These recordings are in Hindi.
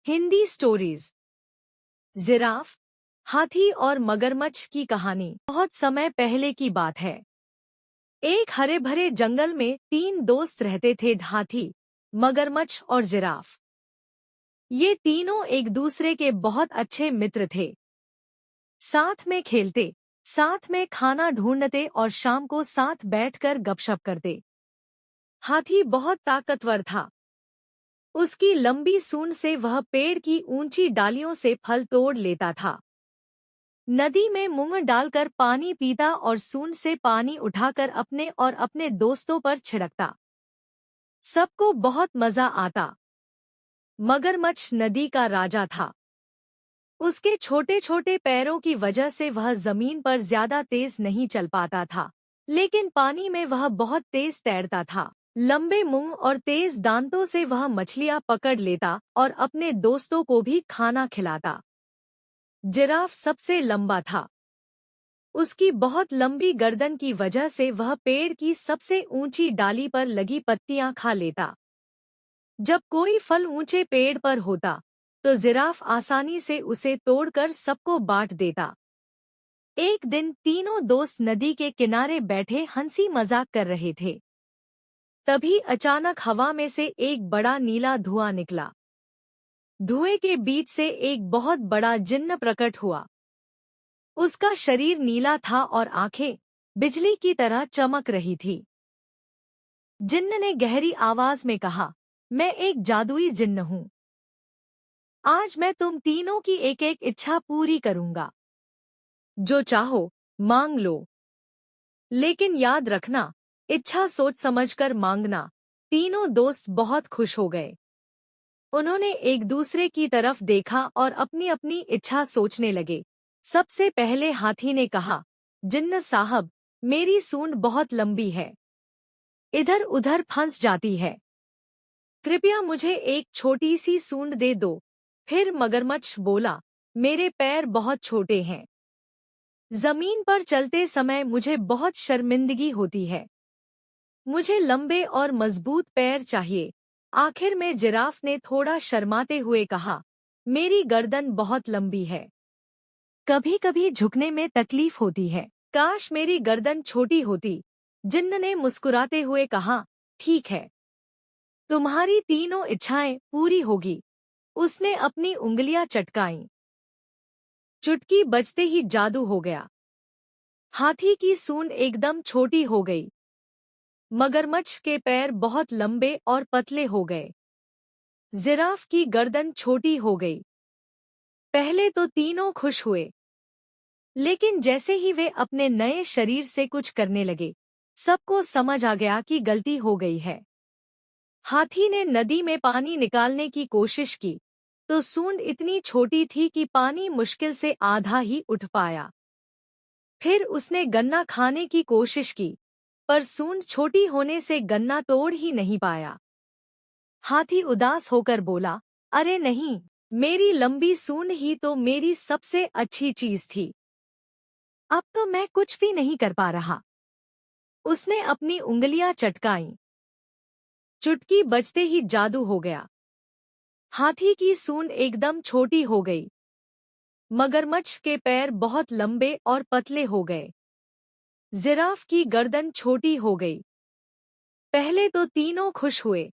हिंदी स्टोरीज। जिराफ, हाथी और मगरमच्छ की कहानी बहुत समय पहले की बात है। एक हरे भरे जंगल में तीन दोस्त रहते थे, हाथी, मगरमच्छ और जिराफ। ये तीनों एक दूसरे के बहुत अच्छे मित्र थे। साथ में खेलते, साथ में खाना ढूंढते और शाम को साथ बैठकर गपशप करते। हाथी बहुत ताकतवर था। उसकी लंबी सूंड से वह पेड़ की ऊंची डालियों से फल तोड़ लेता था। नदी में मुंह डालकर पानी पीता और सूंड से पानी उठाकर अपने और अपने दोस्तों पर छिड़कता। सबको बहुत मजा आता। मगरमच्छ नदी का राजा था। उसके छोटे छोटे पैरों की वजह से वह जमीन पर ज्यादा तेज नहीं चल पाता था, लेकिन पानी में वह बहुत तेज तैरता था। लंबे मुंह और तेज दांतों से वह मछलियां पकड़ लेता और अपने दोस्तों को भी खाना खिलाता। जिराफ सबसे लंबा था। उसकी बहुत लंबी गर्दन की वजह से वह पेड़ की सबसे ऊंची डाली पर लगी पत्तियां खा लेता। जब कोई फल ऊंचे पेड़ पर होता तो जिराफ आसानी से उसे तोड़कर सबको बांट देता। एक दिन तीनों दोस्त नदी के किनारे बैठे हंसी मजाक कर रहे थे। तभी अचानक हवा में से एक बड़ा नीला धुआं निकला। धुएं के बीच से एक बहुत बड़ा जिन्न प्रकट हुआ। उसका शरीर नीला था और आंखें बिजली की तरह चमक रही थी। जिन्न ने गहरी आवाज में कहा, मैं एक जादुई जिन्न हूँ। आज मैं तुम तीनों की एक एक इच्छा पूरी करूंगा। जो चाहो मांग लो, लेकिन याद रखना, इच्छा सोच समझकर मांगना। तीनों दोस्त बहुत खुश हो गए। उन्होंने एक दूसरे की तरफ देखा और अपनी अपनी इच्छा सोचने लगे। सबसे पहले हाथी ने कहा, जिन्न साहब, मेरी सूंड बहुत लंबी है, इधर उधर फंस जाती है। कृपया मुझे एक छोटी सी सूंड दे दो। फिर मगरमच्छ बोला, मेरे पैर बहुत छोटे हैं, जमीन पर चलते समय मुझे बहुत शर्मिंदगी होती है। मुझे लंबे और मजबूत पैर चाहिए। आखिर में जिराफ ने थोड़ा शर्माते हुए कहा, मेरी गर्दन बहुत लंबी है, कभी कभी झुकने में तकलीफ होती है। काश मेरी गर्दन छोटी होती। जिन्न ने मुस्कुराते हुए कहा, ठीक है, तुम्हारी तीनों इच्छाएं पूरी होगी। उसने अपनी उंगलियां चटकाईं। चुटकी बजते ही जादू हो गया। हाथी की सूंड एकदम छोटी हो गई। मगरमच्छ के पैर बहुत लंबे और पतले हो गए। जिराफ की गर्दन छोटी हो गई। पहले तो तीनों खुश हुए, लेकिन जैसे ही वे अपने नए शरीर से कुछ करने लगे, सबको समझ आ गया कि गलती हो गई है। हाथी ने नदी में पानी निकालने की कोशिश की, तो सूंड इतनी छोटी थी कि पानी मुश्किल से आधा ही उठ पाया। फिर उसने गन्ना खाने की कोशिश की, पर सूंड छोटी होने से गन्ना तोड़ ही नहीं पाया। हाथी उदास होकर बोला, अरे नहीं, मेरी लंबी सूंड ही तो मेरी सबसे अच्छी चीज थी। अब तो मैं कुछ भी नहीं कर पा रहा। उसने अपनी उंगलियां चटकाईं। चुटकी बजते ही जादू हो गया। हाथी की सूंड एकदम छोटी हो गई। मगरमच्छ के पैर बहुत लंबे और पतले हो गए। जिराफ की गर्दन छोटी हो गई। पहले तो तीनों खुश हुए,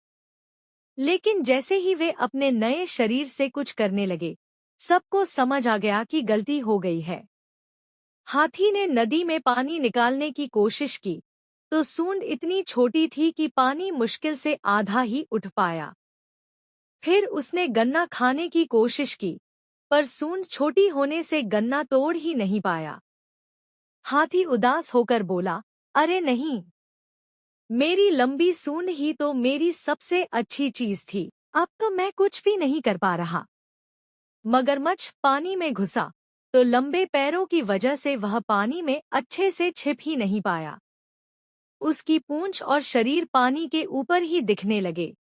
लेकिन जैसे ही वे अपने नए शरीर से कुछ करने लगे, सबको समझ आ गया कि गलती हो गई है। हाथी ने नदी में पानी निकालने की कोशिश की, तो सूंड इतनी छोटी थी कि पानी मुश्किल से आधा ही उठ पाया। फिर उसने गन्ना खाने की कोशिश की, पर सूंड छोटी होने से गन्ना तोड़ ही नहीं पाया। हाथी उदास होकर बोला, अरे नहीं, मेरी लंबी सूंड ही तो मेरी सबसे अच्छी चीज थी। अब तो मैं कुछ भी नहीं कर पा रहा। मगरमच्छ पानी में घुसा, तो लंबे पैरों की वजह से वह पानी में अच्छे से छिप ही नहीं पाया। उसकी पूंछ और शरीर पानी के ऊपर ही दिखने लगे।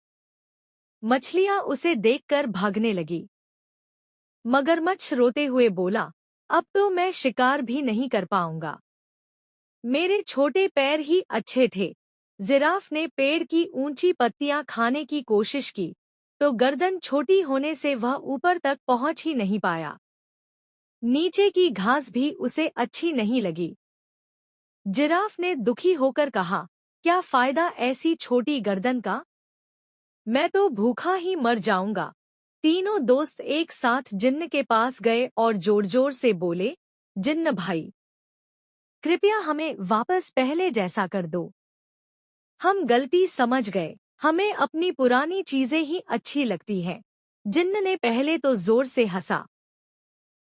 मछलियां उसे देखकर भागने लगी। मगरमच्छ रोते हुए बोला, अब तो मैं शिकार भी नहीं कर पाऊंगा। मेरे छोटे पैर ही अच्छे थे। जिराफ ने पेड़ की ऊंची पत्तियां खाने की कोशिश की, तो गर्दन छोटी होने से वह ऊपर तक पहुंच ही नहीं पाया। नीचे की घास भी उसे अच्छी नहीं लगी। जिराफ ने दुखी होकर कहा, क्या फायदा ऐसी छोटी गर्दन का? मैं तो भूखा ही मर जाऊंगा। तीनों दोस्त एक साथ जिन्न के पास गए और जोर जोर से बोले, जिन्न भाई, कृपया हमें वापस पहले जैसा कर दो। हम गलती समझ गए, हमें अपनी पुरानी चीजें ही अच्छी लगती हैं। जिन्न ने पहले तो जोर से हंसा,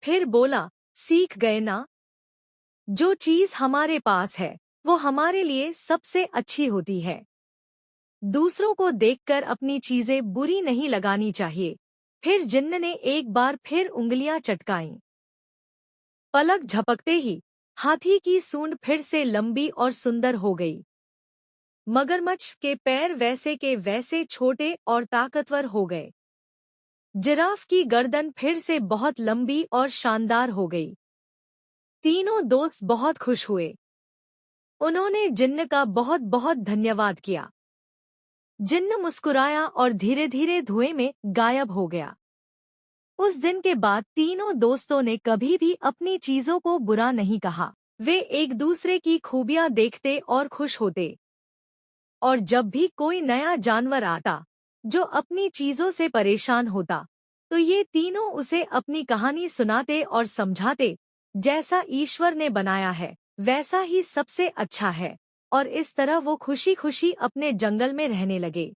फिर बोला, सीख गए ना? जो चीज हमारे पास है वो हमारे लिए सबसे अच्छी होती है। दूसरों को देखकर अपनी चीजें बुरी नहीं लगानी चाहिए। फिर जिन्न ने एक बार फिर उंगलियां चटकाईं। पलक झपकते ही हाथी की सूंड फिर से लंबी और सुंदर हो गई। मगरमच्छ के पैर वैसे के वैसे छोटे और ताकतवर हो गए। जिराफ की गर्दन फिर से बहुत लंबी और शानदार हो गई। तीनों दोस्त बहुत खुश हुए। उन्होंने जिन्न का बहुत बहुत धन्यवाद किया। जिन्न मुस्कुराया और धीरे धीरे धुएं में गायब हो गया। उस दिन के बाद तीनों दोस्तों ने कभी भी अपनी चीजों को बुरा नहीं कहा। वे एक दूसरे की खूबियां देखते और खुश होते। और जब भी कोई नया जानवर आता जो अपनी चीजों से परेशान होता, तो ये तीनों उसे अपनी कहानी सुनाते और समझाते, जैसा ईश्वर ने बनाया है वैसा ही सबसे अच्छा है। और इस तरह वो खुशी खुशी अपने जंगल में रहने लगे।